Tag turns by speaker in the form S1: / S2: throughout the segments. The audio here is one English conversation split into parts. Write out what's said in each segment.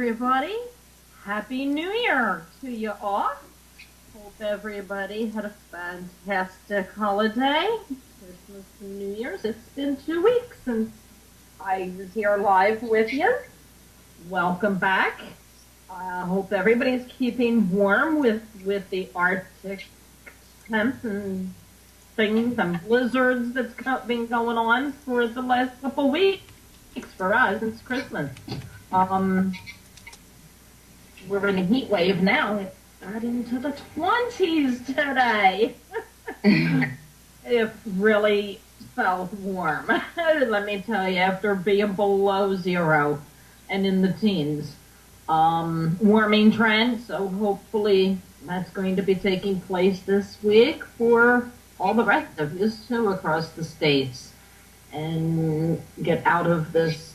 S1: everybody. Happy New Year to you all. Hope everybody had a fantastic holiday. Christmas and New Year's. It's been 2 weeks since I was here live with you. Welcome back. I hope everybody's keeping warm with the Arctic temps and things and blizzards that's been going on for the last couple weeks for us. It's Christmas. We're in a heat wave now. It's got into the 20s today. It really felt warm. Let me tell you, after being below zero and in the teens. Warming trend, so hopefully that's going to be taking place this week for all the rest of us too across the states, and get out of this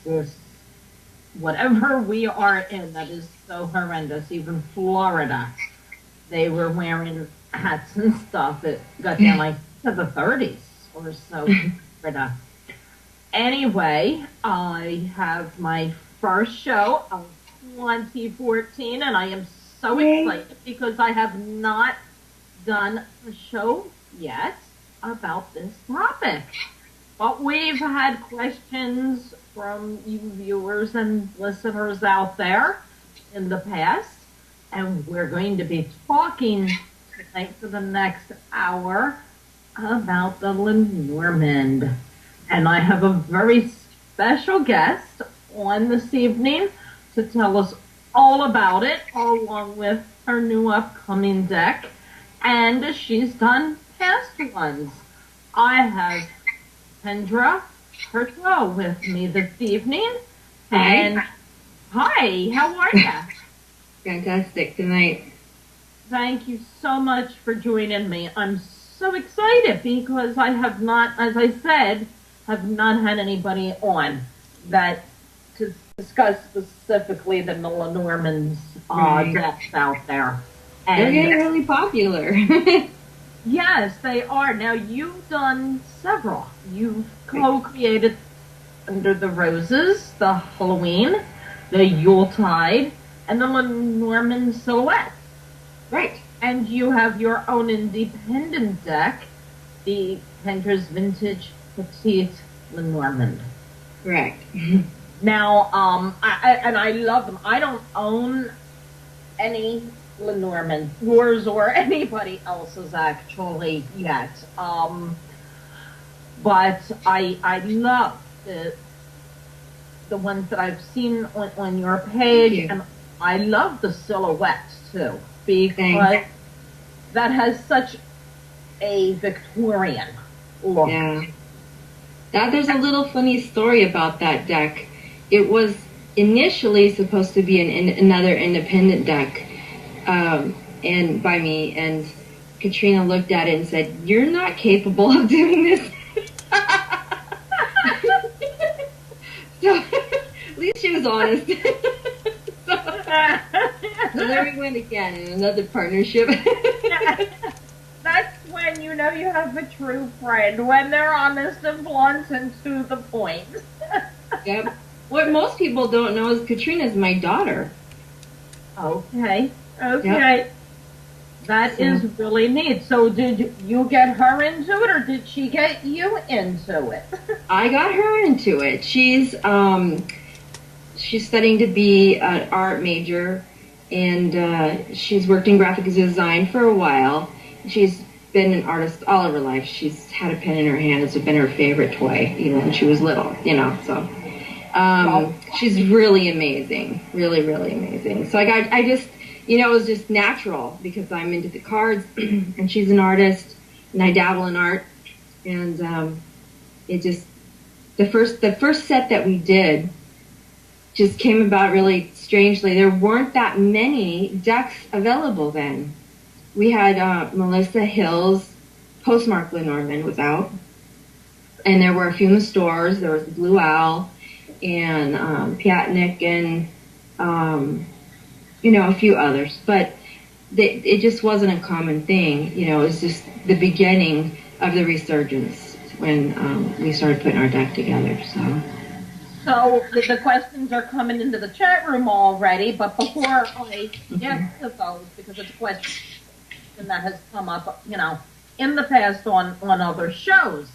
S1: whatever we are in that is so horrendous. Even Florida, they were wearing hats and stuff. It got down like to the 30s or so. Florida. Anyway, I have my first show of 2014, and I am so excited because I have not done a show yet about this topic. But we've had questions from you viewers and listeners out there in the past, and we're going to be talking tonight for the next hour about the Lenormand. And I have a very special guest on this evening to tell us all about it, along with her new upcoming deck, and she's done past ones. I have Kendra Hurteau with me this evening.
S2: Hi.
S1: And hi, how are you?
S2: Fantastic tonight.
S1: Thank you so much for joining me. I'm so excited because I have not, as I said, have not had anybody on that to discuss specifically the Lenormand's decks out there. And
S2: they're getting really popular.
S1: yes, they are. Now, you've done several. You've co-created Under the Roses, the Halloween, the Yuletide, and the Lenormand Silhouette.
S2: Right.
S1: And you have your own independent deck, the Kendra's Vintage Petite Lenormand.
S2: Correct.
S1: Now, I love them. I don't own any Lenormand, yours or anybody else's actually yet. But I love the ones that I've seen on your page, and I love the silhouettes too, because that has such a Victorian look.
S2: Yeah. There's a little funny story about that deck. It was initially supposed to be another independent deck, and by me, and Katrina looked at it and said, "You're not capable of doing this." So, at least she was honest. So there we went again in another partnership.
S1: That's when you know you have a true friend, when they're honest and blunt and to the point.
S2: Yep. What most people don't know is Katrina's my daughter.
S1: Okay. Yep. That is really neat. So did you get her into it, or did she get you into it?
S2: I got her into it. She's studying to be an art major, and she's worked in graphic design for a while. She's been an artist all of her life. She's had a pen in her hand. It's been her favorite toy, even when she was little, so... she's really amazing, really, really amazing. So I just, it was just natural because I'm into the cards and she's an artist and I dabble in art, and it just, the first set that we did just came about really strangely. There weren't that many decks available then. We had Melissa Hill's Postmark Lenormand was out, and there were a few in the stores. There was the Blue Owl and Piatnik and a few others, but it just wasn't a common thing. It was just the beginning of the resurgence when we started putting our deck together. So
S1: So the questions are coming into the chat room already, but before I get to those, because it's a question that has come up, in the past on other shows.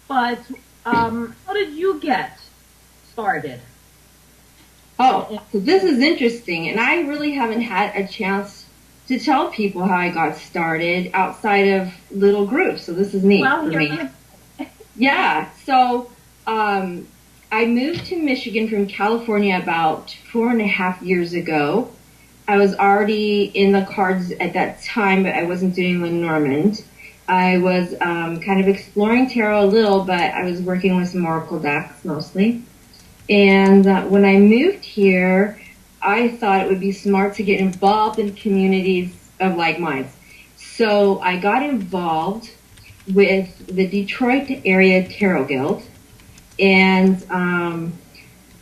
S1: But how did you get started?
S2: Oh, so this is interesting, and I really haven't had a chance to tell people how I got started outside of little groups. So this is neat for me. Yeah. So I moved to Michigan from California about 4.5 years ago. I was already in the cards at that time, but I wasn't doing Lenormand. I was kind of exploring tarot a little, but I was working with some oracle decks mostly. And when I moved here, I thought it would be smart to get involved in communities of like minds. So I got involved with the Detroit Area Tarot Guild, and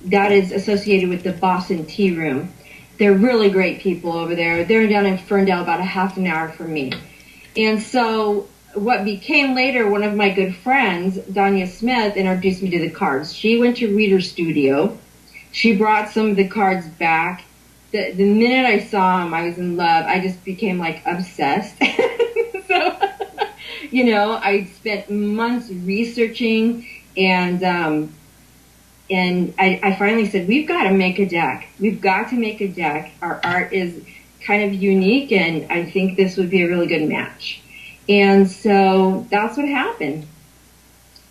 S2: that is associated with the Boston Tea Room. They're really great people over there. They're down in Ferndale, about a half an hour from me. And so what became later one of my good friends, Danya Smith, introduced me to the cards. She went to Reader Studio. She brought some of the cards back. The minute I saw them, I was in love. I just became like obsessed. So, I spent months researching, and I finally said, we've got to make a deck. We've got to make a deck. Our art is kind of unique, and I think this would be a really good match. And so that's what happened.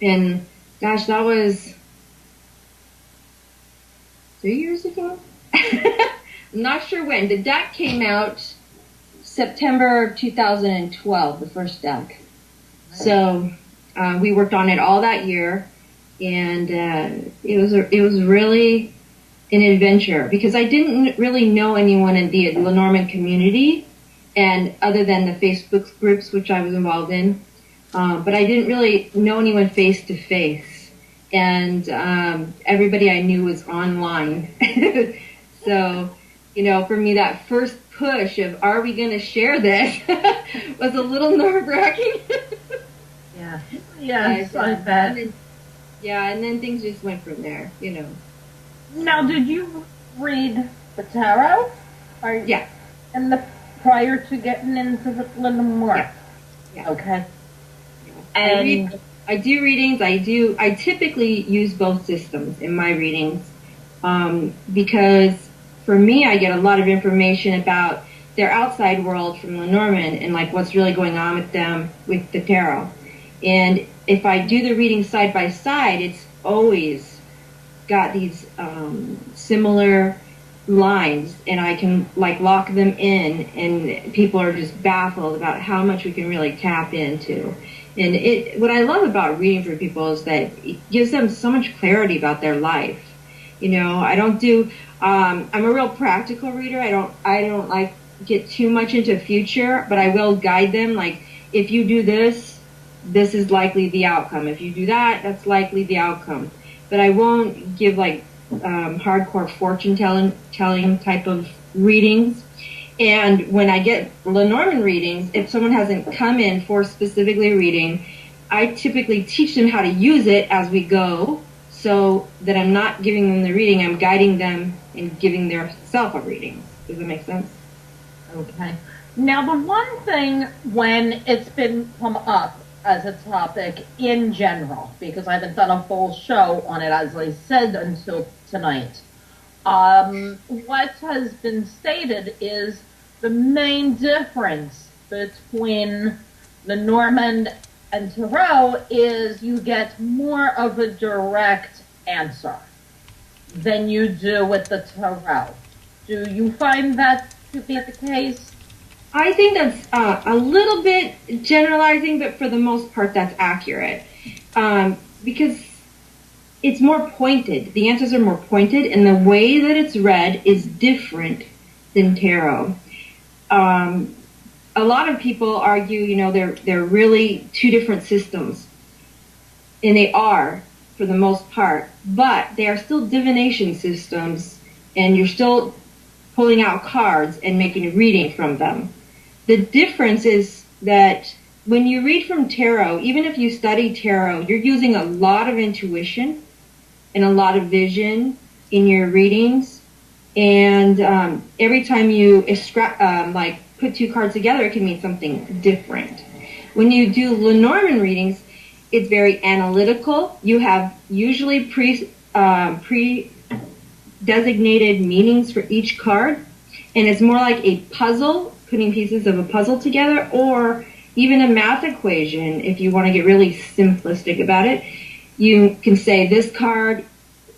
S2: And gosh, that was 3 years ago? I'm not sure when. The deck came out September of 2012, the first deck. So we worked on it all that year, and it was really an adventure because I didn't really know anyone in the Lenormand community, and other than the Facebook groups which I was involved in, but I didn't really know anyone face to face, and everybody I knew was online. So, for me, that first push of are we going to share this was a little nerve-wracking.
S1: Yeah, I bet.
S2: And then things just went from there,
S1: Now, did you read the tarot?
S2: Yeah.
S1: Prior to getting into the Lenormand?
S2: Yeah.
S1: Okay.
S2: Yeah. And I do readings. I typically use both systems in my readings because for me, I get a lot of information about their outside world from Lenormand and like what's really going on with them with the tarot. And if I do the reading side by side, it's always got these similar lines, and I can like lock them in, and people are just baffled about how much we can really tap into. And what I love about reading for people is that it gives them so much clarity about their life. I don't do. I'm a real practical reader. I don't like get too much into future, but I will guide them. Like if you do this, this is likely the outcome. If you do that, that's likely the outcome. But I won't give like hardcore fortune telling type of readings. And when I get Lenormand readings, if someone hasn't come in for specifically reading, I typically teach them how to use it as we go, so that I'm not giving them the reading, I'm guiding them and giving their self a reading. Does that make sense?
S1: Okay. Now, the one thing when it's been come up as a topic in general, because I haven't done a full show on it, as I said, until tonight, what has been stated is the main difference between Lenormand and tarot is you get more of a direct answer than you do with the tarot. Do you find that to be the case?
S2: I think that's a little bit generalizing, but for the most part that's accurate. Because it's more pointed. The answers are more pointed, and the way that it's read is different than tarot. A lot of people argue, they're really two different systems. And they are, for the most part. But they are still divination systems, and you're still pulling out cards and making a reading from them. The difference is that when you read from tarot, even if you study tarot, you're using a lot of intuition, and a lot of vision in your readings. And every time you put two cards together, it can mean something different. When you do Lenormand readings, it's very analytical. You have usually pre-designated meanings for each card, and it's more like a puzzle, putting pieces of a puzzle together, or even a math equation. If you want to get really simplistic about it, you can say this card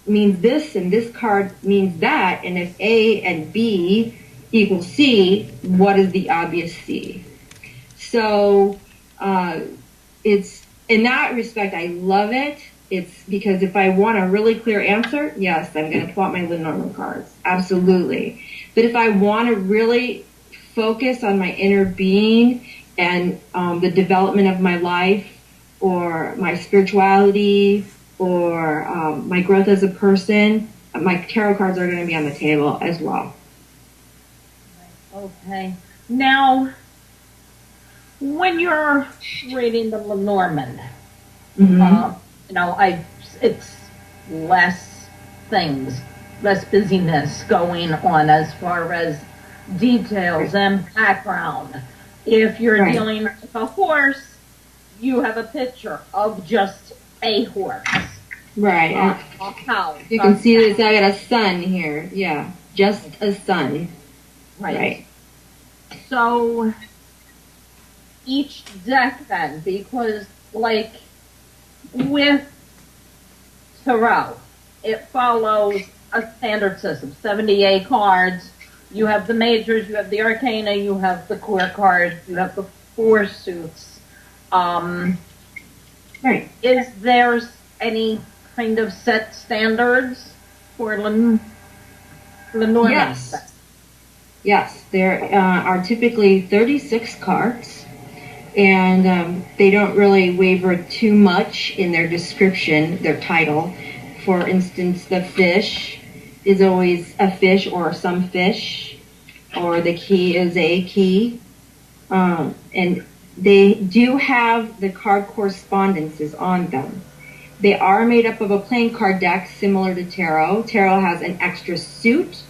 S2: means this and this card means that, and if A and B equals C, what is the obvious C? So it's, in that respect, I love it. It's because if I want a really clear answer, yes, I'm going to pull out my Lenormand cards. Absolutely. But if I want to really focus on my inner being and the development of my life, or my spirituality, or my growth as a person, my tarot cards are going to be on the table as well.
S1: Okay. Now, when you're reading the Lenormand, it's less things, less busyness going on as far as details and background. If you're dealing with a horse, you have a picture of just a horse.
S2: Right.
S1: A cow.
S2: You can see this. I got a sun here. Yeah. Just a sun. Right.
S1: So each deck then, because like with tarot, it follows a standard system, 78 cards. You have the majors, you have the arcana, you have the core cards, you have the four suits.
S2: Right.
S1: Is there any kind of set standards for Lenormand?
S2: Yes. Yes, there are typically 36 cards, and they don't really waver too much in their description, their title. For instance, the fish is always a fish or some fish, or the key is a key. And they do have the card correspondences on them. They are made up of a playing card deck similar to tarot. Tarot has an extra suit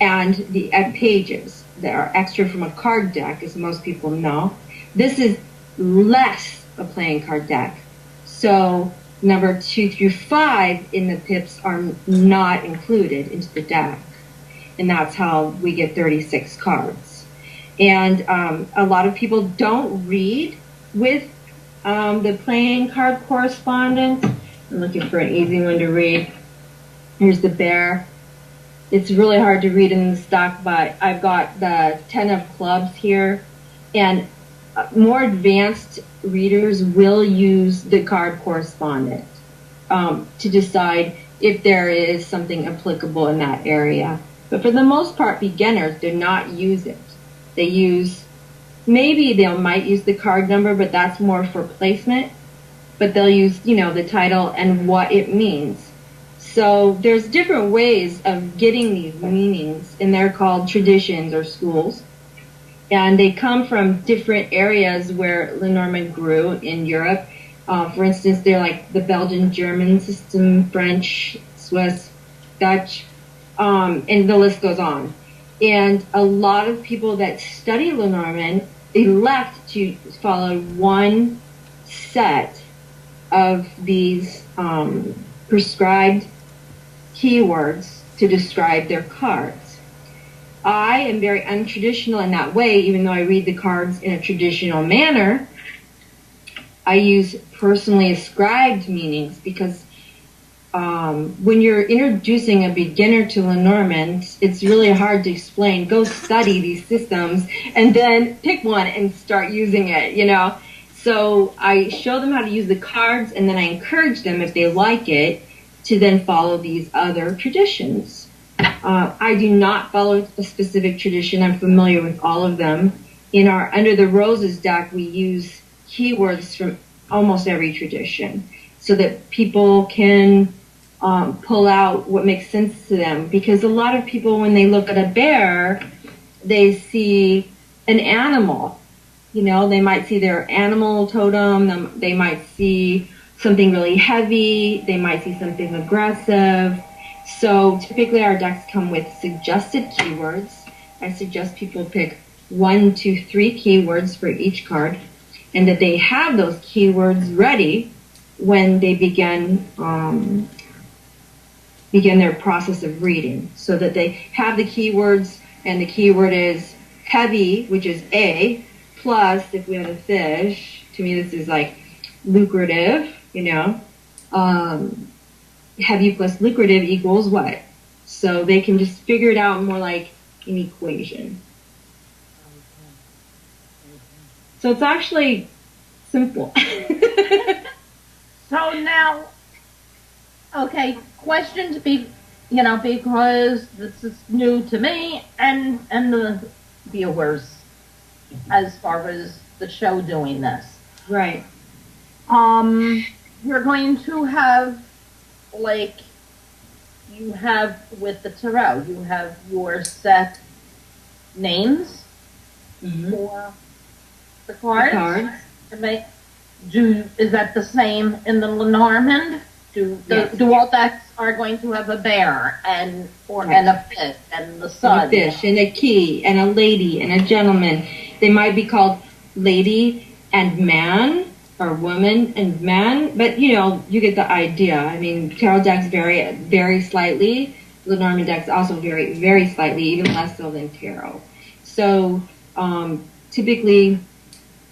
S2: and the pages that are extra from a card deck, as most people know. This is less a playing card deck. So number 2 through 5 in the pips are not included into the deck. And that's how we get 36 cards. And a lot of people don't read with the playing card correspondence. I'm looking for an easy one to read. Here's the bear. It's really hard to read in the stock, but I've got the 10 of clubs here. And more advanced readers will use the card correspondence to decide if there is something applicable in that area. But for the most part, beginners do not use it. They use, maybe they might use the card number, but that's more for placement. But they'll use, the title and what it means. So there's different ways of getting these meanings, and they're called traditions or schools. And they come from different areas where Lenormand grew in Europe. For instance, they're like the Belgian German system, French, Swiss, Dutch, and the list goes on. And a lot of people that study Lenormand elect to follow one set of these prescribed keywords to describe their cards. I am very untraditional in that way, even though I read the cards in a traditional manner. I use personally ascribed meanings because when you're introducing a beginner to Lenormand, it's really hard to explain. Go study these systems and then pick one and start using it, So I show them how to use the cards, and then I encourage them, if they like it, to then follow these other traditions. I do not follow a specific tradition. I'm familiar with all of them. In our Under the Roses deck, we use keywords from almost every tradition so that people can pull out what makes sense to them. Because a lot of people, when they look at a bear, they see an animal. They might see their animal totem. They might see something really heavy. They might see something aggressive. So typically our decks come with suggested keywords. I suggest people pick 1, 2, 3 keywords for each card, and that they have those keywords ready when they begin their process of reading, so that they have the keywords, and the keyword is heavy, which is A, plus if we have a fish, to me this is like lucrative, heavy plus lucrative equals what? So they can just figure it out more like an equation. So it's actually simple.
S1: So now, okay, question to be, because this is new to me and the viewers as far as the show doing this.
S2: Right.
S1: You're going to have, like, you have with the tarot, you have your set names for the cards. Is that the same in the Lenormand? Do all decks are going to have a bear and a fish and the sun?
S2: And a fish and a key and a lady and a gentleman. They might be called lady and man or woman and man, but you get the idea. I mean, tarot decks vary very slightly. Lenormand decks also vary very slightly, even less so than tarot. So typically,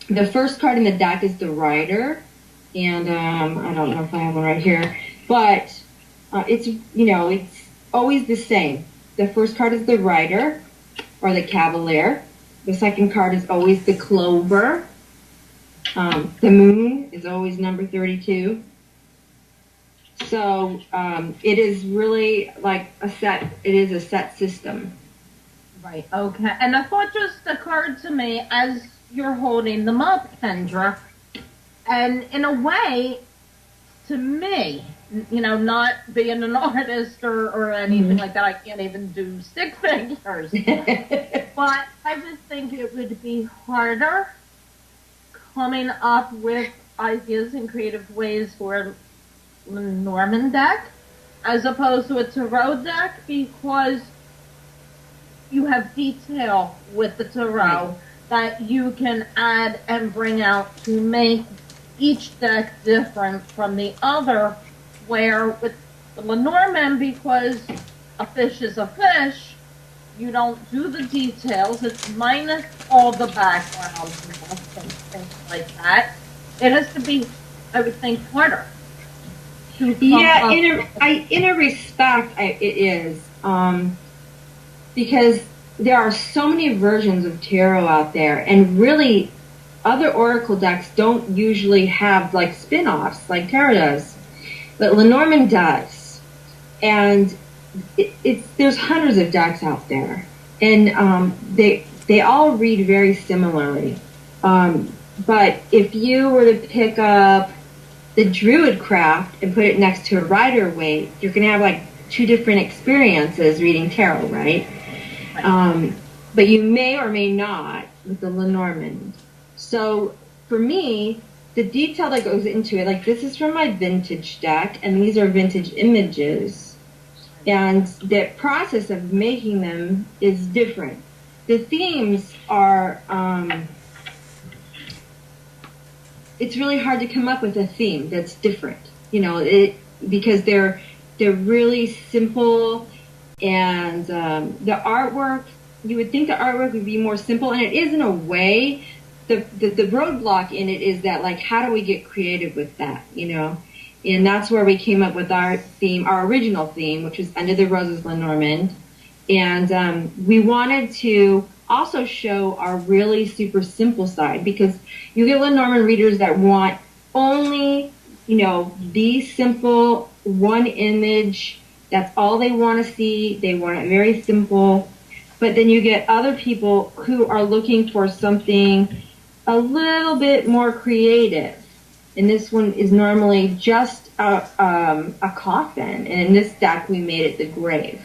S2: the first card in the deck is the Rider, and I don't know if I have one right here, but it's always the same. The first card is the Rider or the Cavalier. The second card is always the Clover. The Moon is always number 32. So it is really like a set. It is a set system.
S1: Right. Okay. And a thought just occurred to me as you're holding them up, Kendra, and in a way, to me, not being an artist or anything like that, I can't even do stick figures, but I just think it would be harder coming up with ideas and creative ways for a Lenormand deck as opposed to a tarot deck, because you have detail with the tarot that you can add and bring out to make each deck different from the other, where with the Lenormand, because a fish is a fish, you don't do the details, it's minus all the background and things like that. It has to be, I would think, harder.
S2: Yeah, in a respect, it is. Because there are so many versions of tarot out there, and really other oracle decks don't usually have like spin-offs like tarot does, but Lenormand does. And there's hundreds of decks out there, and they all read very similarly. But if you were to pick up the Druid craft and put it next to a Rider Waite, you're going to have like two different experiences reading tarot, right? But you may or may not with the Lenormand. So for me, the detail that goes into it, like this is from my vintage deck, and these are vintage images. And the process of making them is different. The themes are, it's really hard to come up with a theme that's different, because they're really simple. And the artwork, you would think the artwork would be more simple, and it is in a way. The roadblock in it is that, like, how do we get creative with that, And that's where we came up with our theme, our original theme, which was Under the Roses Lenormand. And we wanted to also show our really super simple side, because you get Lenormand readers that want only, the simple one image. That's all they want to see. They want it very simple. But then you get other people who are looking for something a little bit more creative. And this one is normally just a coffin. And in this deck, we made it the grave.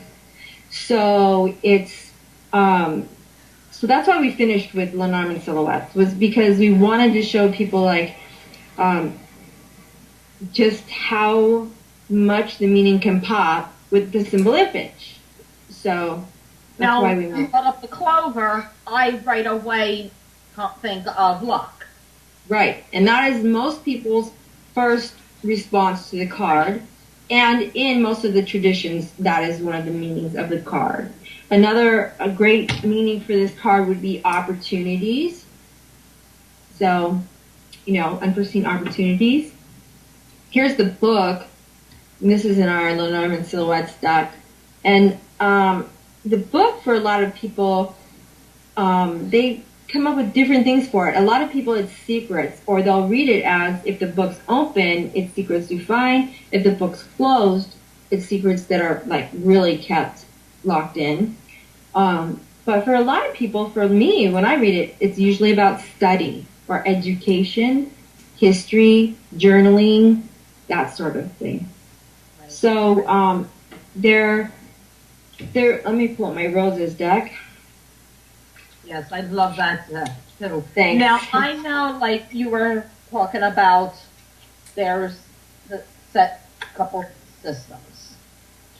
S2: So it's, so that's why we finished with Lenormand silhouettes, was because we wanted to show people, like, just how much the meaning can pop with the simple image. So that's
S1: Now,
S2: why we
S1: you brought up the clover, I right away think of luck.
S2: Right, and that is most people's first response to the card. And in most of the traditions, that is one of the meanings of the card. A great meaning for this card would be opportunities. So, unforeseen opportunities. Here's the book. And this is in our Lenormand Silhouettes deck. And the book, for a lot of people, they come up with different things for it. A lot of people, it's secrets, or they'll read it as, if the book's open, it's secrets you find. If the book's closed, it's secrets that are like really kept locked in. But for a lot of people, for me, when I read it, it's usually about study or education, history, journaling, that sort of thing. Right. So let me pull up my roses deck.
S1: Yes, I love that too.
S2: Thanks.
S1: Now, I know, like you were talking about, there's the set couple systems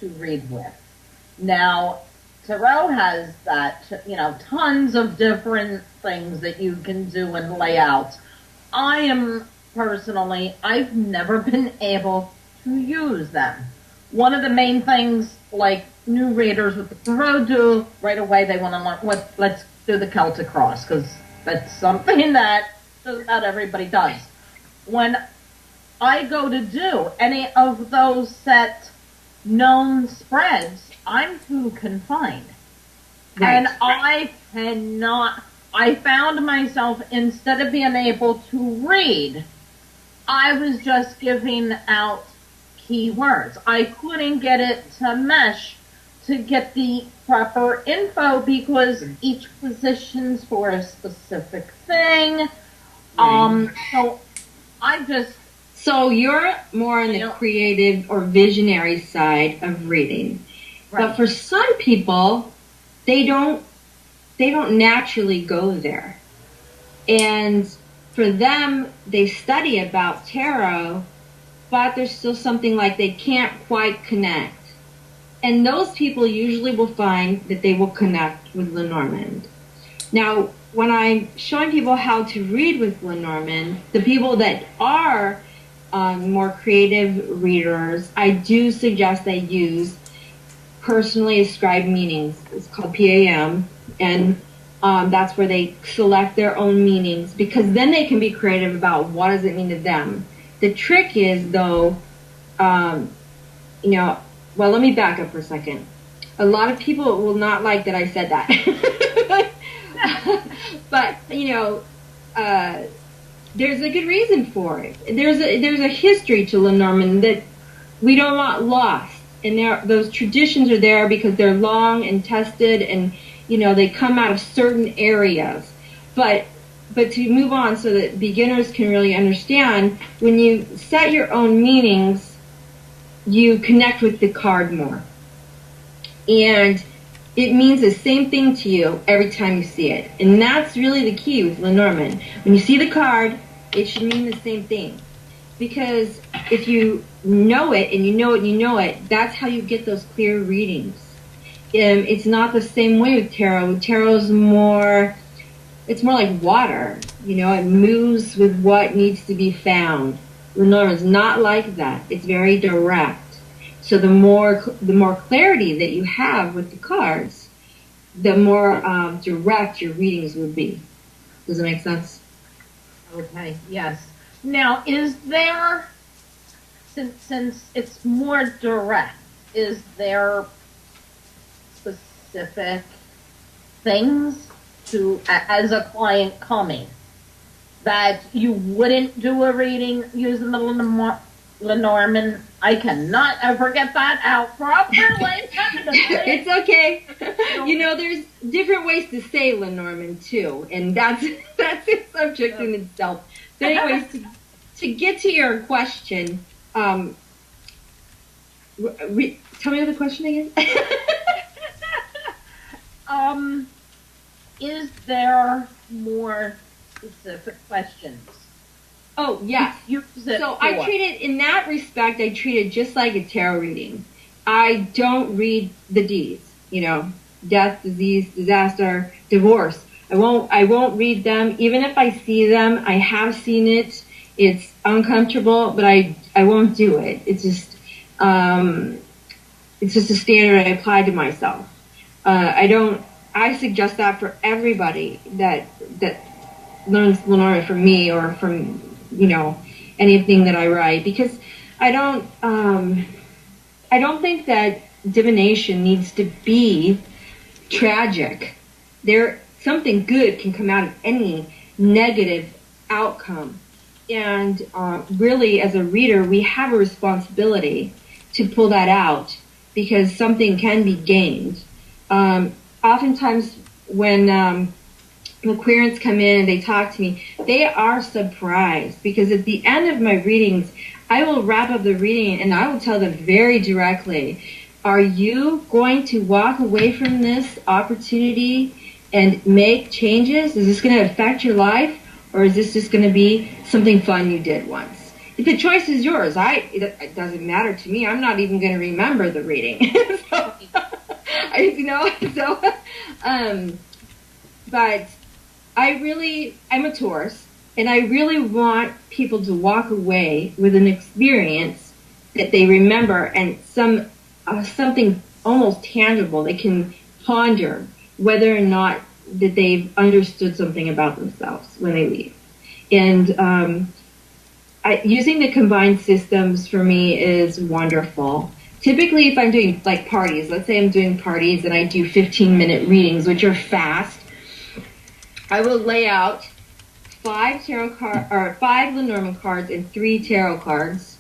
S1: to read with. Now, Tarot has that, tons of different things that you can do and layouts. I've never been able to use them. One of the main things, like new readers with the Tarot do, right away they want to learn, let's do the Celtic Cross, because that's something that not everybody does. When I go to do any of those set known spreads, I'm too confined. Right. And I found myself, instead of being able to read, I was just giving out keywords. I couldn't get it to mesh to get the proper info, because each position's for a specific thing.
S2: So you're more on the creative or visionary side of reading. Right. But for some people, they don't naturally go there. And for them, they study about tarot, but there's still something like they can't quite connect. And those people usually will find that they will connect with Lenormand. Now, when I'm showing people how to read with Lenormand, the people that are more creative readers, I do suggest they use personally ascribed meanings. It's called PAM, and that's where they select their own meanings, because then they can be creative about what does it mean to them. The trick is, though, well, let me back up for a second. A lot of people will not like that I said that. But, there's a good reason for it. There's a history to Lenormand that we don't want lost. And those traditions are there because they're long and tested, and, they come out of certain areas. But to move on so that beginners can really understand, when you set your own meanings, you connect with the card more. And it means the same thing to you every time you see it. And that's really the key with Lenormand. When you see the card, it should mean the same thing. Because if you know it, and you know it, and you know it, that's how you get those clear readings. It's not the same way with tarot. Tarot's more, it's more like water. It moves with what needs to be found. Lenormand's not like that. It's very direct. So the more clarity that you have with the cards, the more direct your readings would be. Does it make sense?
S1: Okay, yes. Now, is there, since it's more direct, is there specific things as a client coming, that you wouldn't do a reading using the Lenormand? I cannot ever get that out properly.
S2: It's okay. There's different ways to say Lenormand too, and that's a subject in itself. But anyways, to get to your question, tell me the question again.
S1: Is there more specific questions?
S2: Oh, yes.
S1: Use it
S2: So
S1: for?
S2: I treat it, in that respect, I treat it just like a tarot reading. I don't read the D's, death, disease, disaster, divorce. I won't read them. Even if I see them, I have seen it. It's uncomfortable, but I won't do it. It's just a standard I apply to myself. I suggest that for everybody that learns Lenormand from me or from, anything that I write, because I don't think that divination needs to be tragic. Something good can come out of any negative outcome. And really, as a reader, we have a responsibility to pull that out, because something can be gained. Oftentimes, when the querents come in and they talk to me, they are surprised, because at the end of my readings, I will wrap up the reading and I will tell them very directly, are you going to walk away from this opportunity and make changes? Is this going to affect your life? Or is this just going to be something fun you did once? The choice is yours. It doesn't matter to me. I'm not even going to remember the reading. But I'm a Taurus, and I really want people to walk away with an experience that they remember, and something almost tangible they can ponder, whether or not that they've understood something about themselves when they leave. And using the combined systems for me is wonderful. Typically, if I'm doing like parties, let's say I'm doing parties and I do 15-minute readings, which are fast, I will lay out 5 Lenormand cards and 3 tarot cards,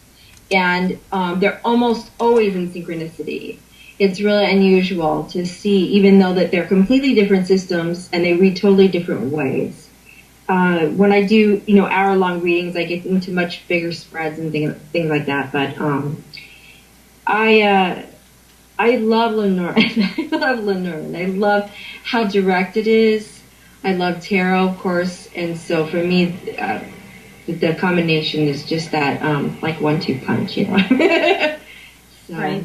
S2: and they're almost always in synchronicity. It's really unusual to see, even though that they're completely different systems and they read totally different ways. When I do, hour-long readings, I get into much bigger spreads and things like that. But I love Lenormand. I love Lenormand. I love how direct it is. I love tarot, of course, and so for me, the combination is just that like 1-2 punch, So.
S1: Right.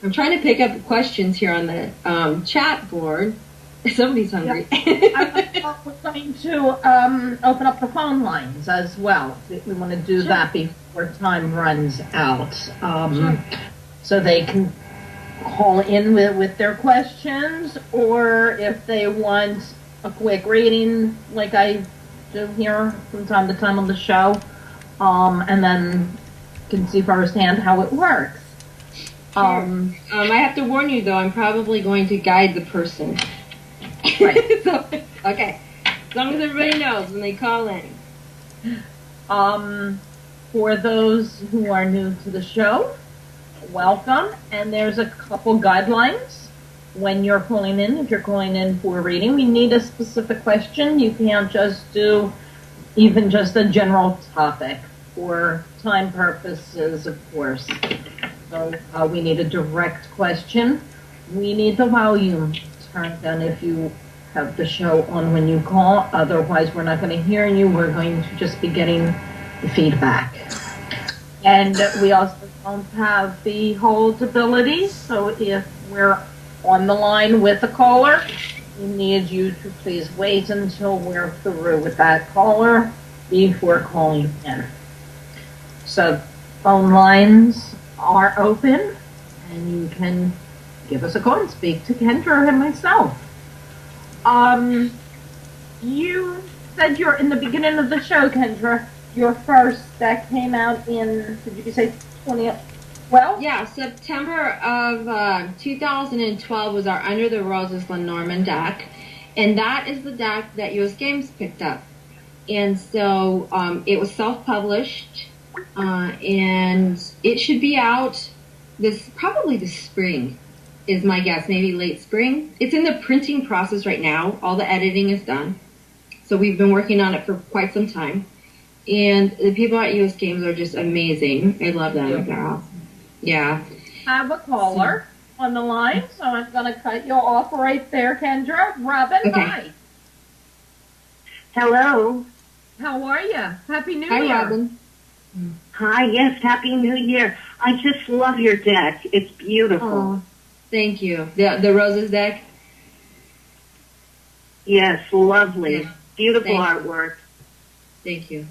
S2: I'm trying to pick up questions here on the chat board. Somebody's hungry.
S1: Yeah. We're going to open up the phone lines as well. We want to do that before time runs out. So they can call in with their questions, or if they want a quick reading like I do here from time to time on the show, and then can see firsthand how it works.
S2: Sure. I have to warn you, though, I'm probably going to guide the person.
S1: Right.
S2: Okay. As long as everybody knows when they call in.
S1: For those who are new to the show, welcome. And there's a couple guidelines when you're calling in. If you're calling in for a reading, we need a specific question. You can't just do even just a general topic for time purposes, of course. So we need a direct question. We need the volume turned down if you have the show on when you call. Otherwise, we're not going to hear you. We're going to just be getting the feedback. And we also don't have the hold ability. So if we're on the line with a caller, we need you to please wait until we're through with that caller before calling in. So phone lines are open, and you can give us a call and speak to Kendra and myself. You said you're in the beginning of the show, Kendra. Your first that came out in, did you say 2012?
S2: Yeah, September of 2012 was our Under the Roses Lenormand deck, and that is the deck that US Games picked up. And so it was self-published, and it should be out probably this spring is my guess, maybe late spring. It's in the printing process right now. All the editing is done. So we've been working on it for quite some time. And the people at US Games are just amazing. I love them. They're awesome. Yeah.
S1: I have a caller on the line, so I'm going to cut you off right there, Kendra. Robin,
S2: okay.
S1: Hi.
S3: Hello.
S1: How are you? Happy New
S2: Hi,
S1: Year.
S2: Robin.
S3: Hi, yes, Happy New Year. I just love your deck. It's beautiful.
S2: Oh, thank you. The roses deck?
S3: Yes, lovely.
S2: Yeah.
S3: Beautiful
S2: Thank you.
S3: artwork.
S2: Thank you.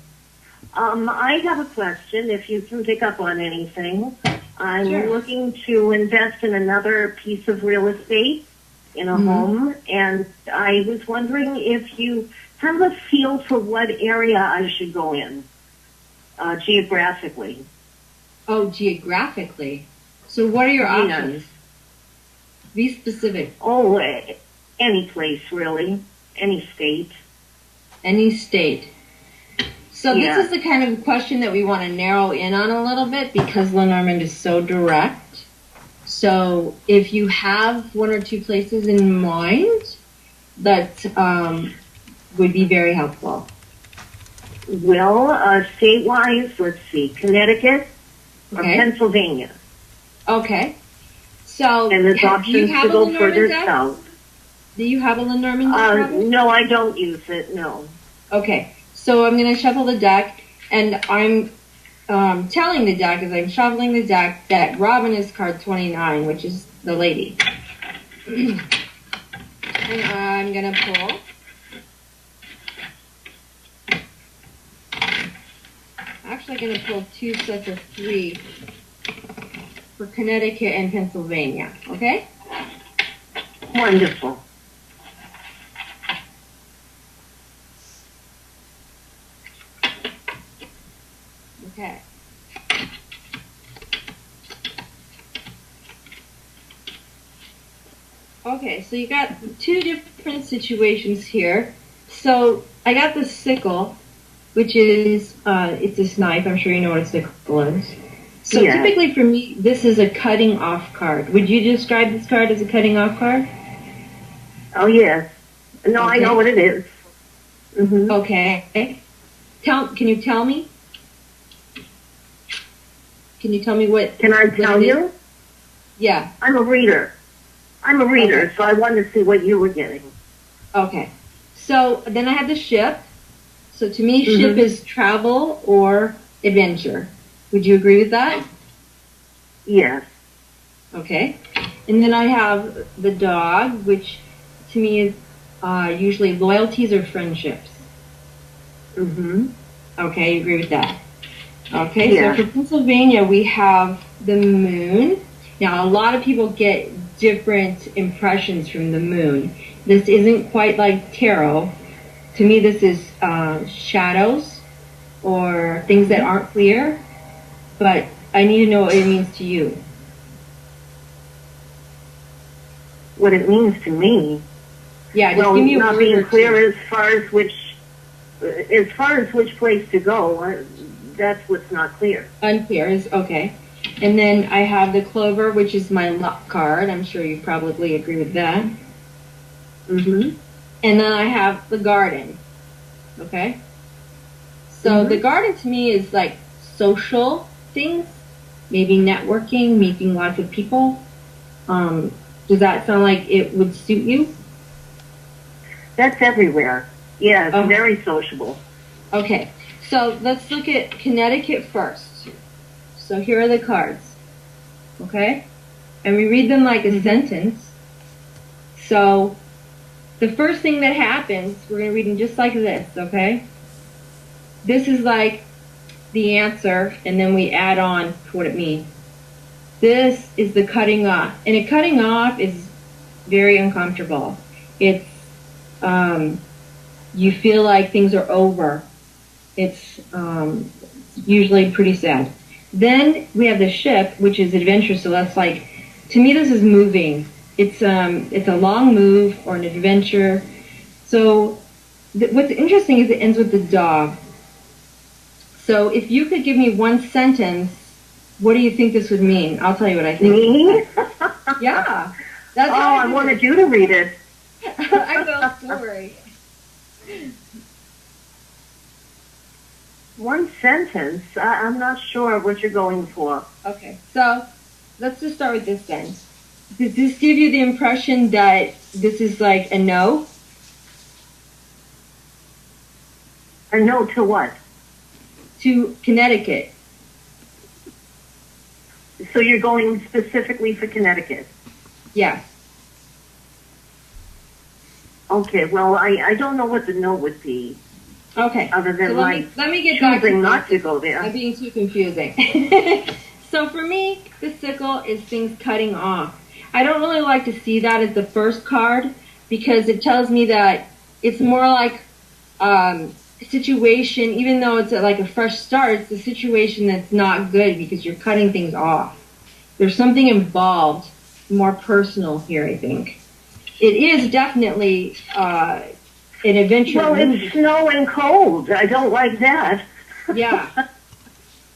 S3: I have a question, if you can pick up on anything. I'm
S2: Sure.
S3: looking to invest in another piece of real estate in a home, and I was wondering if you have a feel for what area I should go in, geographically.
S2: Oh, geographically. So what are your
S3: Yes.
S2: options? Be specific.
S3: Oh, any place, really. Any state.
S2: Any state. So
S3: Yeah.
S2: this is the kind of question that we want to narrow in on a little bit because Lenormand is so direct. So if you have one or two places in mind, that would be very helpful.
S3: Well, state-wise, let's see, Connecticut or
S2: Okay.
S3: Pennsylvania.
S2: Okay. So
S3: And there's
S2: do you
S3: options
S2: have
S3: to
S2: a
S3: go
S2: Lenormand
S3: further
S2: deck?
S3: south.
S2: Do you have a Lenormand deck, Robin?
S3: No, I don't use it, no.
S2: Okay. So I'm going to shuffle the deck, and I'm telling the deck as I'm shuffling the deck that Robin is card 29, which is the lady. And I'm going to pull. Actually, I'm going to pull two sets of three for Connecticut and Pennsylvania. Okay?
S3: Wonderful.
S2: Okay. Okay, so you got two different situations here. So I got the sickle, which is, it's this knife. I'm sure you know what a sickle is. So
S3: Yeah.
S2: typically for me, this is a cutting off card. Would you describe this card as a cutting off card?
S3: Oh, yes. No, I
S2: Okay.
S3: know what it is. Mm-hmm.
S2: Okay. Can you tell me? Can you tell me what?
S3: Can I
S2: what
S3: tell
S2: it is?
S3: you?
S2: Yeah.
S3: I'm a reader.
S2: Okay.
S3: So I wanted to see what you were getting.
S2: Okay. So then I have the ship. So to me,
S3: Mhm.
S2: ship is travel or adventure. Would you agree with that?
S3: Yes.
S2: Okay. And then I have the dog, which to me is usually loyalties or friendships.
S3: Mm-hmm.
S2: Okay, you agree with that? Okay,
S3: Yeah.
S2: so for Pennsylvania, we have the moon. Now, a lot of people get different impressions from the moon. This isn't quite like tarot. To me, this is shadows or things that aren't clear, but I need to know what it means to you.
S3: What it means to me.
S2: Yeah, just
S3: Well,
S2: give me a
S3: not
S2: word
S3: being
S2: or
S3: clear
S2: two.
S3: as far as which place to go, that's what's not clear.
S2: Unclear is okay. And then I have the clover, which is my luck card. I'm sure you probably agree with that.
S3: Mm-hmm.
S2: And then I have the garden. Okay? So the garden to me is like social things, maybe networking, meeting lots of people. Does that sound like it would suit you?
S3: That's everywhere. Yeah, it's
S2: Oh.
S3: very sociable.
S2: Okay, so let's look at Connecticut first. So here are the cards. Okay? And we read them like a sentence. So the first thing that happens, we're going to read them just like this, okay? This is like the answer, and then we add on to what it means. This is the cutting off. And a cutting off is very uncomfortable. It's, you feel like things are over. It's usually pretty sad. Then we have the ship, which is adventure. So that's like, to me, this is moving. It's a long move or an adventure. So what's interesting is it ends with the dog. So if you could give me one sentence, what do you think this would mean? I'll tell you what I think.
S3: Me?
S2: Yeah. That's
S3: Oh,
S2: how
S3: I
S2: do
S3: wanted
S2: it.
S3: you to read it.
S2: I know, don't worry.
S3: One sentence? I'm not sure what you're going for.
S2: Okay, so let's just start with this then. Does this give you the impression that this is like a no?
S3: Or no, to what?
S2: To Connecticut.
S3: So you're going specifically for Connecticut?
S2: Yes.
S3: Okay, well, I don't know what the no would be.
S2: Okay.
S3: Other than
S2: so let me get back
S3: choosing not to go there.
S2: I'm being too confusing. So for me, the sickle is things cutting off. I don't really like to see that as the first card because it tells me that it's more like a situation, even though it's like a fresh start, it's a situation that's not good because you're cutting things off. There's something involved, more personal here, I think. It is definitely an adventure.
S3: Well, it's snow and cold. I don't like that.
S2: Yeah.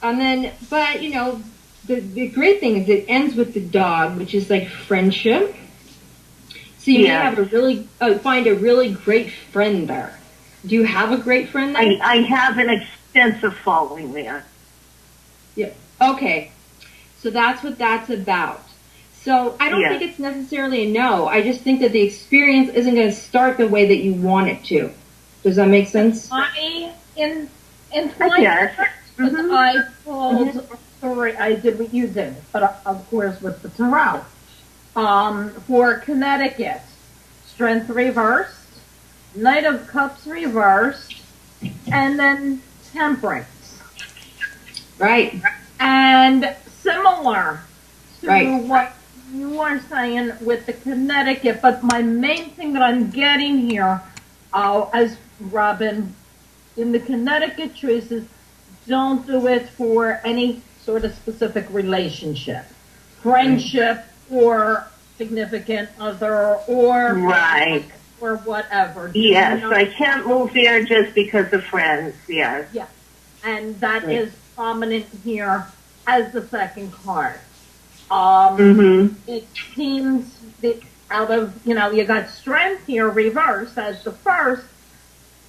S2: And then, but, you know, the great thing is it ends with the dog, which is like friendship. So you may have a really, find a really great friend there. Do you have a great friend there?
S3: I have an extensive following there.
S2: Yeah. Okay. So that's what that's about. So I don't think it's necessarily a no. I just think that the experience isn't going to start the way that you want it to. Does that make sense?
S1: In 20 years, I pulled three. I did what you did, but of course with the tarot. For Connecticut, Strength reversed, Knight of Cups reversed, and then Temperance.
S2: Right.
S1: And similar to
S2: Right.
S1: what you are saying with the Connecticut, but my main thing that I'm getting here, as Robin, in the Connecticut choices, don't do it for any sort of specific relationship, friendship, or significant other, or or whatever.
S3: Yes, I can't move there just because of friends. Yes.
S1: Yeah, and that is prominent here as the second card. It seems that out of, you got Strength here reversed as the first,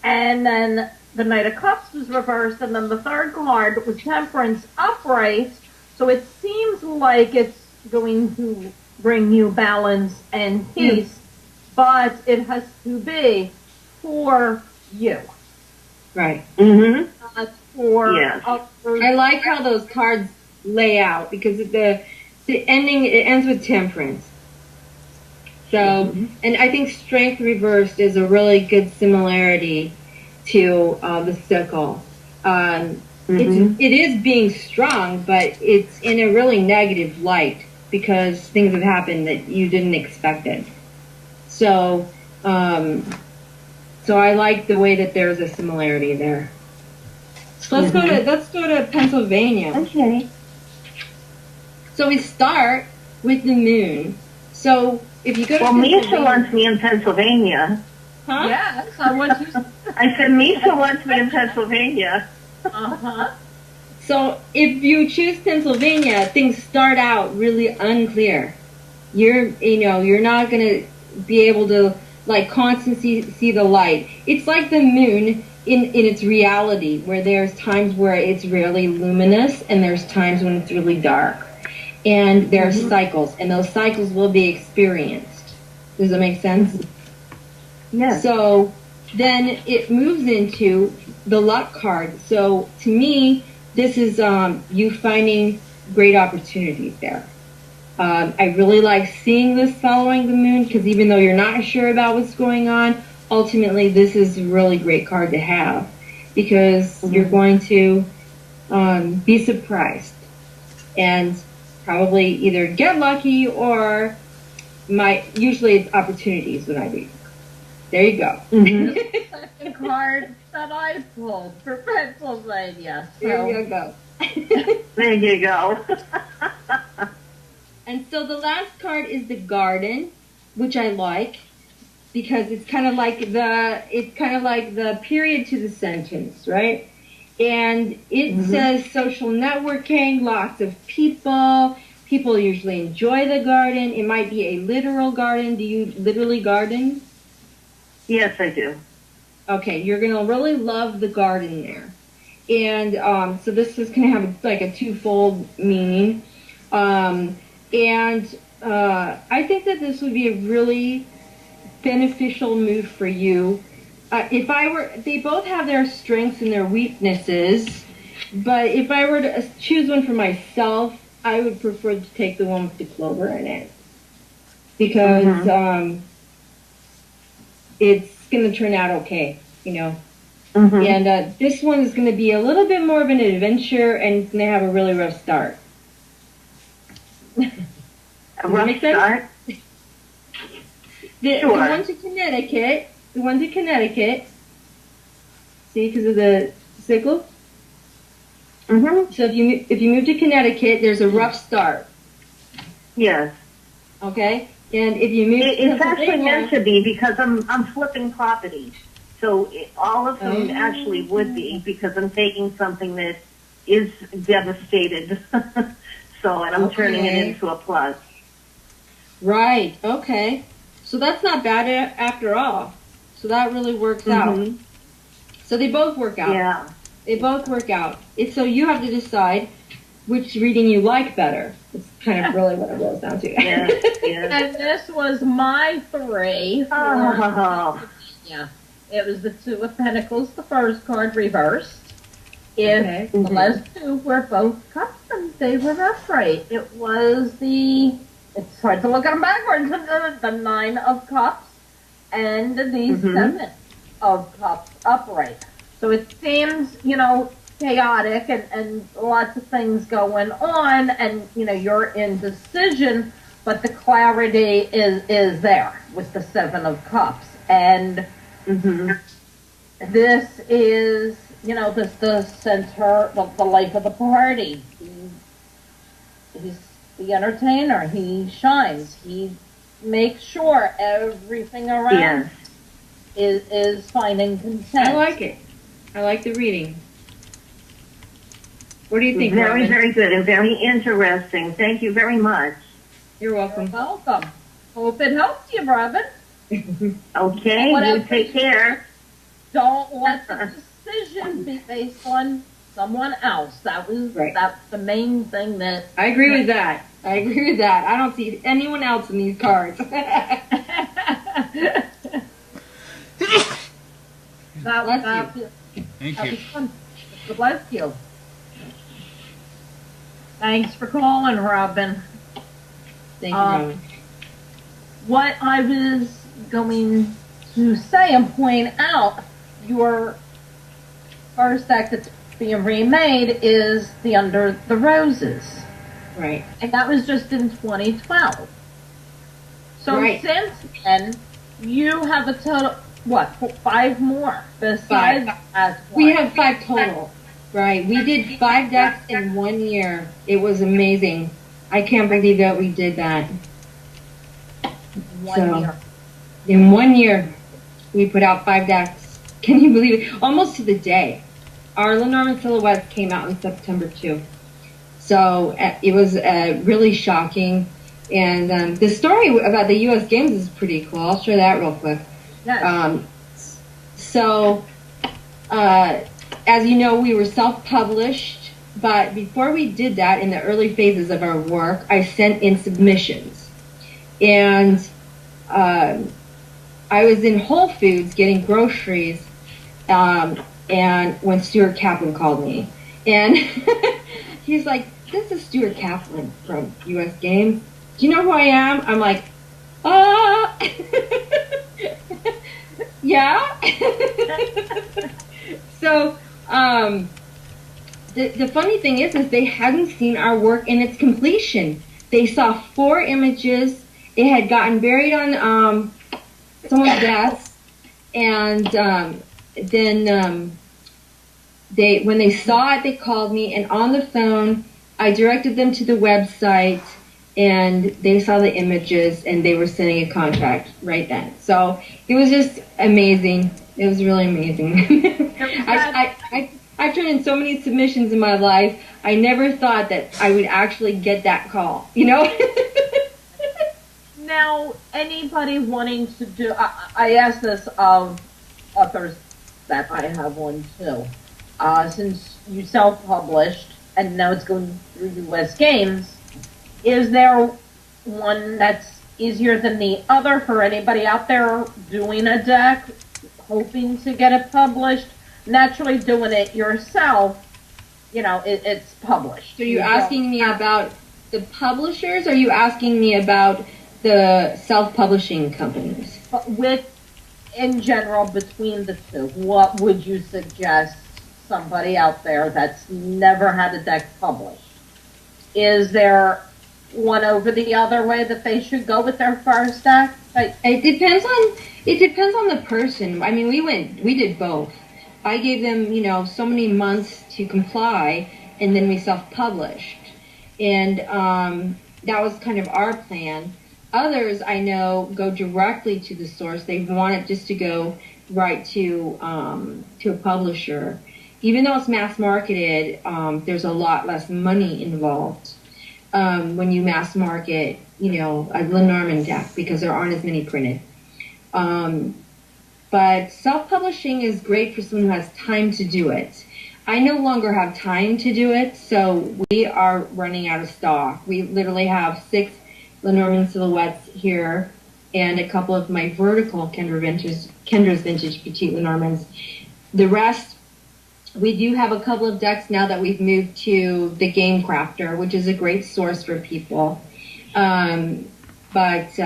S1: and then the Knight of Cups was reversed, and then the third card was Temperance upright. So it seems like it's going to bring you balance and peace, but it has to be for you.
S2: Right.
S1: Not for others.
S2: I like how those cards lay out because the ending, it ends with Temperance. So, and I think Strength reversed is a really good similarity to the sickle. It is being strong, but it's in a really negative light because things have happened that you didn't expect it. So, so I like the way that there's a similarity there. So let's go to Pennsylvania.
S3: Okay.
S2: So we start with the moon. So if you go to
S3: Misha wants me in Pennsylvania.
S2: Huh?
S1: Yes, I want you.
S3: I said Misha wants me in Pennsylvania.
S2: So if you choose Pennsylvania, things start out really unclear. You're not gonna be able to like constantly see the light. It's like the moon in its reality, where there's times where it's really luminous and there's times when it's really dark. And there are cycles, and those cycles will be experienced. Does that make sense?
S3: Yes.
S2: So then it moves into the luck card. So to me, this is you finding great opportunities there. I really like seeing this following the moon because even though you're not sure about what's going on, ultimately this is a really great card to have because you're going to be surprised and probably either get lucky or usually it's opportunities when I read. There you go.
S1: The second card that I pulled for Pennsylvania. So.
S2: There you go.
S3: There you go.
S2: And so the last card is the garden, which I like because it's kind of like the period to the sentence, right? And it says social networking, lots of people. People usually enjoy the garden. It might be a literal garden. Do you literally garden?
S3: Yes, I do.
S2: Okay, you're going to really love the garden there. And so this is going to have like a twofold meaning. I think that this would be a really beneficial move for you if I were, they both have their strengths and their weaknesses, but if I were to choose one for myself, I would prefer to take the one with the clover in it. Because it's going to turn out okay, you know. And this one is going to be a little bit more of an adventure and it's going to have a really rough start.
S3: A rough start?
S2: The one to Connecticut, see, because of the sickle? So if you move to Connecticut, there's a rough start.
S3: Yes.
S2: Okay? And if you move to
S3: it's actually meant to be because I'm flipping properties. So all of them actually would be because I'm taking something that is devastated. So, and I'm turning it into a plus.
S2: Right. Okay. So that's not bad after all. So that really works out. So they both work out.
S3: Yeah.
S2: They both work out. So you have to decide which reading you like better. It's kind of really what it boils down to.
S3: Yes.
S1: And this was my 3. Yeah. It was the 2 of Pentacles, the first card reversed. If the last 2 were both cups, then they were upright. It was it's hard to look at them backwards, the 9 of Cups and the 7 of Cups upright. So it seems, chaotic and lots of things going on and, you're in decision, but the clarity is there with the 7 of Cups. And this is, the center, the life of the party. He's the entertainer. He shines. He makes sure everything around is finding consent.
S2: I like it. I like the reading. What do you think,
S3: Very,
S2: Robin?
S3: very good and very interesting. Thank you very much.
S2: You're welcome.
S1: You're welcome. Hope it helped you, Robin.
S3: Okay, you take care.
S1: Don't let the decision be based on someone else. That's the main thing that...
S2: I agree with that. I don't see anyone else in these cards.
S1: Thank you. Bless you. Thanks for calling, Robin.
S2: Thank you, Robin.
S1: What I was going to say and point out, your first deck that's being remade is the Under the Roses.
S2: Right.
S1: And that was just in 2012. So since then, you have a total, 5 more besides that one?
S2: We have 5 total. Right. We did 5 decks in 1 year. It was amazing. I can't believe that we did that.
S1: 1 year.
S2: In 1 year, we put out 5 decks. Can you believe it? Almost to the day. Our Lenormand Silhouettes came out in September 2. So it was really shocking. And the story about the U.S. Games is pretty cool. I'll share that real quick.
S1: Yes.
S2: As you know, we were self-published. But before we did that, in the early phases of our work, I sent in submissions. And I was in Whole Foods getting groceries, and when Stuart Kaplan called me. And he's like, "This is Stuart Kaplan from U.S. Games. Do you know who I am?" I'm like, yeah. So, the funny thing is they hadn't seen our work in its completion. They saw 4 images. It had gotten buried on someone's desk, and then when they saw it, they called me, and on the phone, I directed them to the website, and they saw the images, and they were sending a contract right then. So it was just amazing. It was really amazing. I've turned in so many submissions in my life. I never thought that I would actually get that call,
S1: Now, anybody wanting to do, I asked this of authors that I have on too. Since you self-published and now it's going through U.S. Games, is there one that's easier than the other for anybody out there doing a deck? hoping to get it published. Naturally, doing it yourself, it's published.
S2: So you're asking me about the publishers, or are you asking me about the self-publishing companies?
S1: But in general, between the two, what would you suggest somebody out there that's never had a deck published? Is there one over the other way that they should go with their first deck?
S2: It depends on the person. I mean, we did both. I gave them, so many months to comply, and then we self-published. And that was kind of our plan. Others, I know, go directly to the source. They want it just to go right to a publisher. Even though it's mass marketed, there's a lot less money involved when you mass market, a Lenormand deck, because there aren't as many printed. But self-publishing is great for someone who has time to do it. I no longer have time to do it, so we are running out of stock. We literally have 6 Lenormand silhouettes here and a couple of my vertical Kendra's Vintage Petite Lenormands. The rest, we do have a couple of decks now that we've moved to the Game Crafter, which is a great source for people. But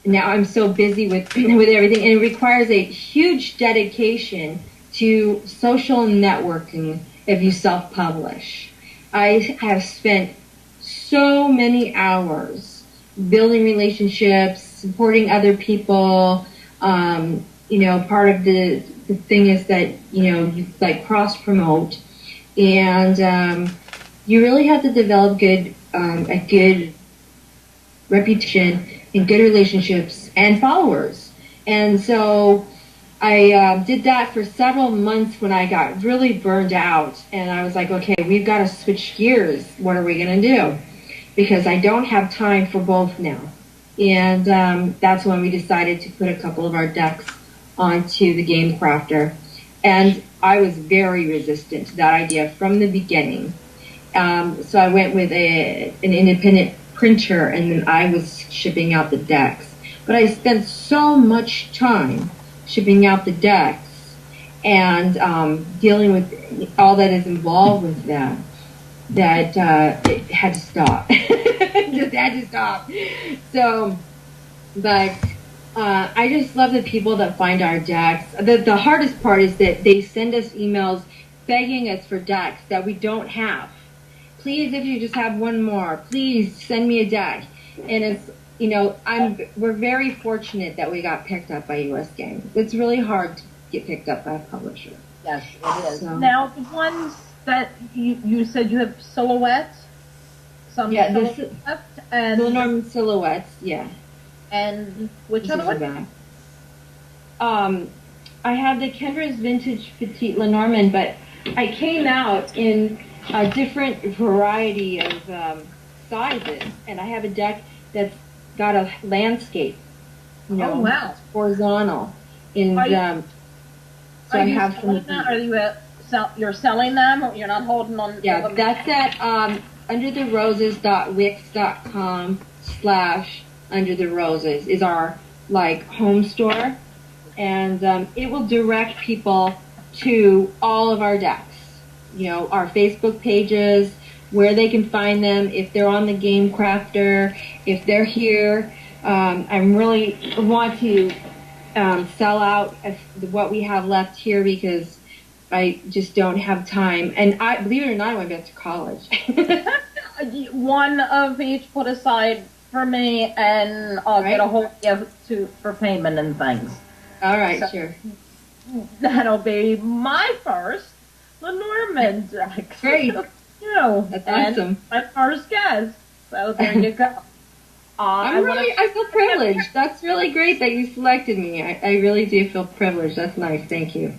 S2: now I'm so busy with everything, and it requires a huge dedication to social networking if you self-publish. I have spent so many hours building relationships, supporting other people. Part of the thing is that, you like cross-promote, and you really have to develop a good reputation and good relationships and followers. And so I did that for several months when I got really burned out, and I was like, okay, we've got to switch gears. What are we going to do? Because I don't have time for both now. And that's when we decided to put a couple of our decks onto the Game Crafter. And I was very resistant to that idea from the beginning. So I went with an independent printer, and then I was shipping out the decks. But I spent so much time shipping out the decks and dealing with all that is involved with them that it had to stop. It just had to stop. So, but I just love the people that find our decks. The hardest part is that they send us emails begging us for decks that we don't have. Please, if you just have one more, please send me a deck. And it's, we're very fortunate that we got picked up by US Games. It's really hard to get picked up by a publisher.
S1: Yes, it is.
S2: So,
S1: now, the ones that you said you have silhouettes? Some silhouettes? And
S2: Lenormand silhouettes, yeah.
S1: And which other one?
S2: I have the Kendra's Vintage Petite Lenormand, but I came out in a different variety of sizes, and I have a deck that's got a landscape,
S1: oh wow,
S2: horizontal. And so I have some of these.
S1: Are you you're selling them, or you're not holding on?
S2: Yeah, that's at undertheroses.wix.com/undertheroses is our home store, and it will direct people to all of our decks. Our Facebook pages, where they can find them, if they're on the Game Crafter, if they're here. I really want to sell out what we have left here because I just don't have time. And believe it or not, I went back to college.
S1: One of each put aside for me, and I'll get a hold of you for payment and things.
S2: All right, sure.
S1: That'll be my first Lenormand deck.
S2: Great.
S1: That's
S2: awesome.
S1: My first guest. So there you go.
S2: I feel privileged. That's really great that you selected me. I really do feel privileged. That's nice. Thank you.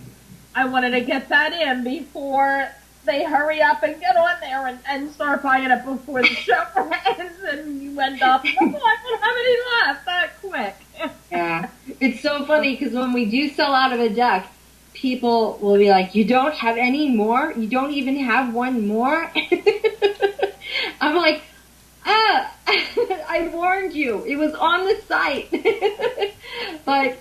S1: I wanted to get that in before they hurry up and get on there and start buying it before the show ends, and you end up, I don't have any left that quick.
S2: Yeah. It's so funny because when we do sell out of a deck, people will be like, you don't have any more? You don't even have one more? I'm like, I warned you. It was on the site. But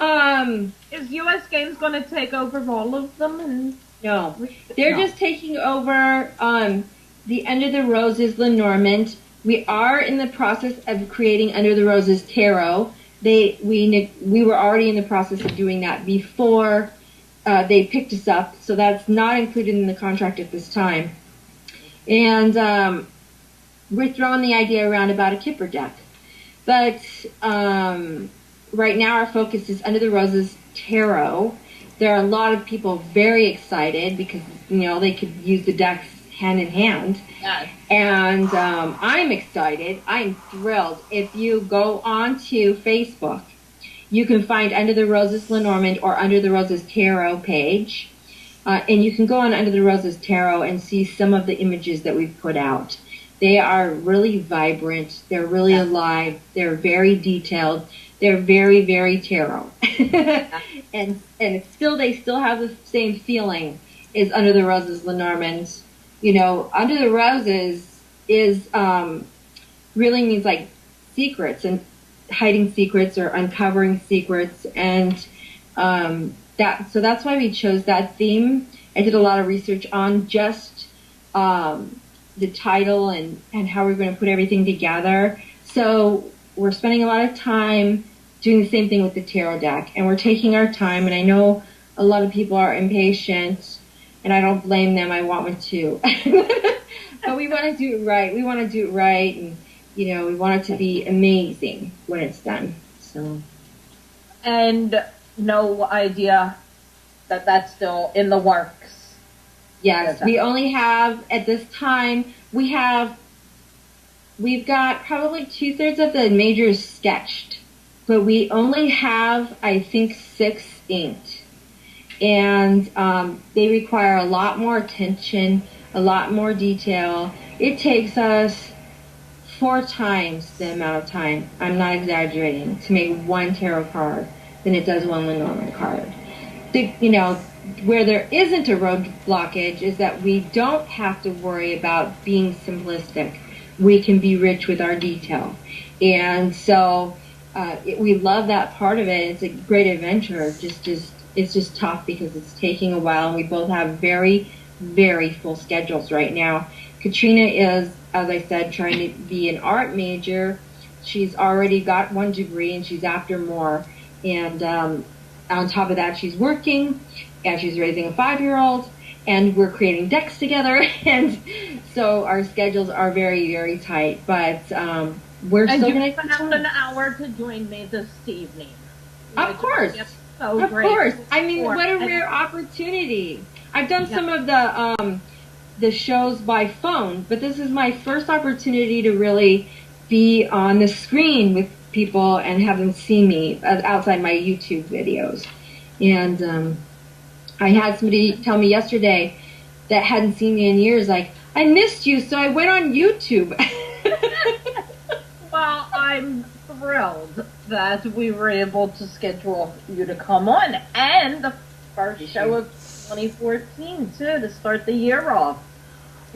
S1: Is U.S. Games going to take over all of them? And
S2: No, they're just taking over the Under the Roses Lenormand. We are in the process of creating Under the Roses Tarot. We were already in the process of doing that before they picked us up, so that's not included in the contract at this time. And we're throwing the idea around about a Kipper deck. But right now our focus is Under the Roses Tarot. There are a lot of people very excited because, they could use the decks hand in hand.
S1: Yes.
S2: And I'm excited. I'm thrilled. If you go onto Facebook, you can find Under the Roses Lenormand or Under the Roses Tarot page. And you can go on Under the Roses Tarot and see some of the images that we've put out. They are really vibrant. They're really alive. They're very detailed. They're very, very tarot. and they still have the same feeling as Under the Roses Lenormand. Under the Roses is really means like secrets and hiding secrets or uncovering secrets, and so that's why we chose that theme. I did a lot of research on just the title and how we're going to put everything together. So we're spending a lot of time doing the same thing with the tarot deck, and we're taking our time, and I know a lot of people are impatient, and I don't blame them. I want one too. But we want to do it right. We want to do it right, and, we want it to be amazing when it's done. So.
S1: And no idea that that's still in the works.
S2: Yes, we only have, at this time, we've got probably 2/3 of the majors sketched, but we only have, I think, 6 inked. And they require a lot more attention, a lot more detail. It takes us 4 times the amount of time, I'm not exaggerating, to make one tarot card than it does one Lenormand card. Where there isn't a road blockage is that we don't have to worry about being simplistic. We can be rich with our detail. And so we love that part of it. It's a great adventure. It's just tough because it's taking a while, and we both have very, very full schedules right now. Katrina is, as I said, trying to be an art major. She's already got 1 degree, and she's after more. And on top of that, she's working, and she's raising a 5-year-old, and we're creating decks together. And so our schedules are very, very tight. But we're still going to
S1: have an hour to join me this evening.
S2: Of course.
S1: So
S2: of
S1: great.
S2: Course. I mean, what a rare opportunity. I've done some of the shows by phone, but this is my first opportunity to really be on the screen with people and have them see me outside my YouTube videos. And I had somebody tell me yesterday that hadn't seen me in years, like, I missed you, so I went on YouTube.
S1: Well, I'm thrilled that we were able to schedule you to come on, and the first show of 2014 too, to start the year off.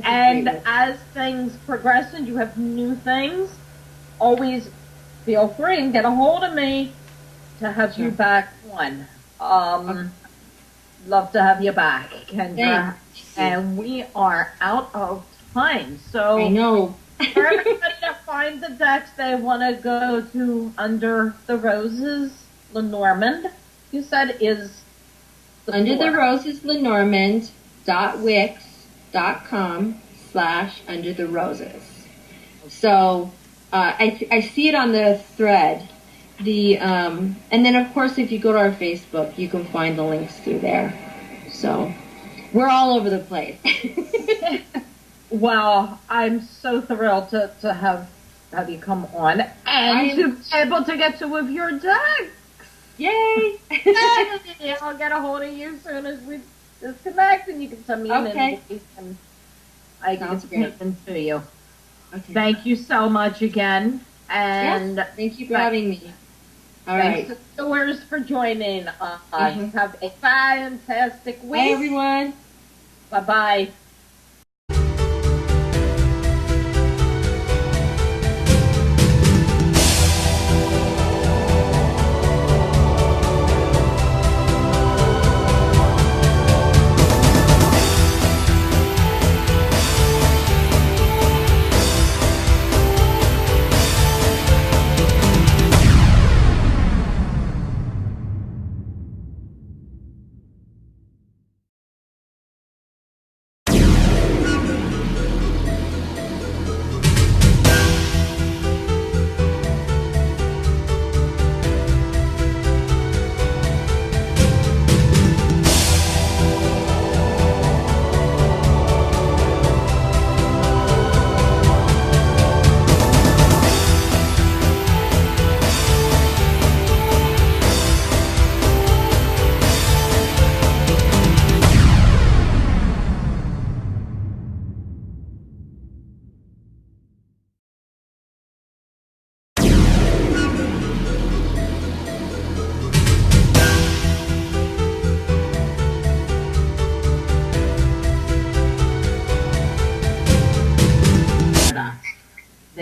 S1: And as things progress and you have new things, always feel free and get a hold of me to have you back on. Love to have you back, Kendra. And we are out of time, so
S2: I know.
S1: for everybody to find the decks, they want to go to Under the Roses Lenormand. You said is
S2: Under the Roses Lenormand.wix.com/Under the Roses. So I see it on the thread. And then of course if you go to our Facebook, you can find the links through there. So we're all over the place.
S1: Well, I'm so thrilled to have you come on and to be able to get 2 of your decks.
S2: Yay!
S1: Hey, I'll get a hold of you as soon as we disconnect, and you can send me an invitation. And I can send them to you.
S2: Okay.
S1: Thank you so much again. And
S2: yes, thank you for having me. All
S1: thanks
S2: right.
S1: to Stores for joining us. Have a fantastic week.
S2: Bye, everyone.
S1: Bye-bye.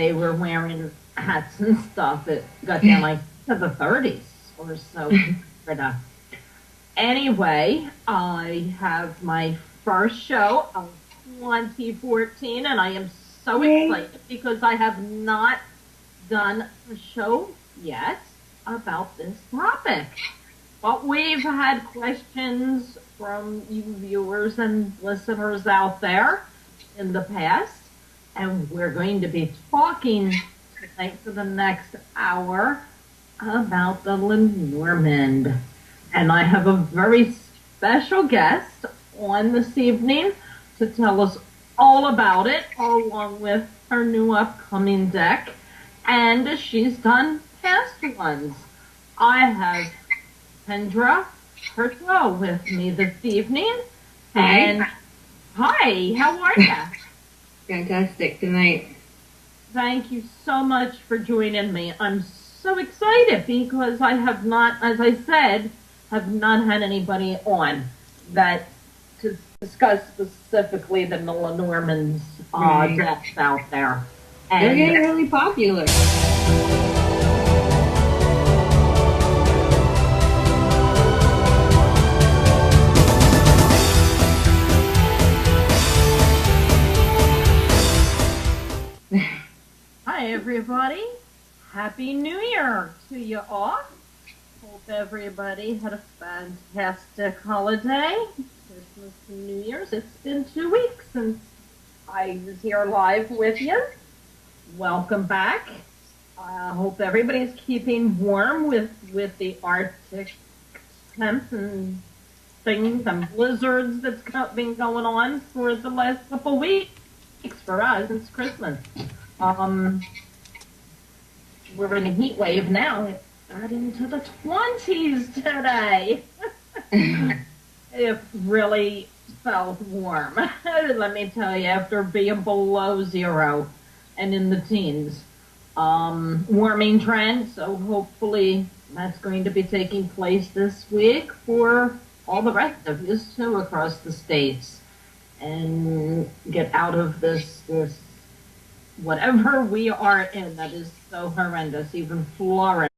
S1: they were wearing hats and stuff. It got down like to the 30s or so. Anyway, I have my first show of 2014, and I am so excited because I have not done a show yet about this topic. But we've had questions from you viewers and listeners out there in the past, and we're going to be talking tonight for the next hour about the Lenormand. And I have a very special guest on this evening to tell us all about it, along with her new upcoming deck. And she's done past ones. I have Kendra Hurteau with me this evening. And hi, how are you?
S2: Fantastic tonight.
S1: Thank you so much for joining me. I'm so excited because I have not, as I said, have not had anybody on that to discuss specifically the Lenormand's deaths out there. And
S2: they're getting really popular.
S1: Hi, everybody. Happy New Year to you all. Hope everybody had a fantastic holiday. Christmas and New Year's. It's been 2 weeks since I was here live with you. Welcome back. I hope everybody's keeping warm with the Arctic temps and things and blizzards that's been going on for the last couple weeks for us. It's Christmas. We're in a heat wave now. It got into the 20s today. It really felt warm. Let me tell you, after being below zero and in the teens. Warming trend, so hopefully that's going to be taking place this week for all the rest of us too across the states, and get out of this whatever we are in that is so horrendous. Even Florida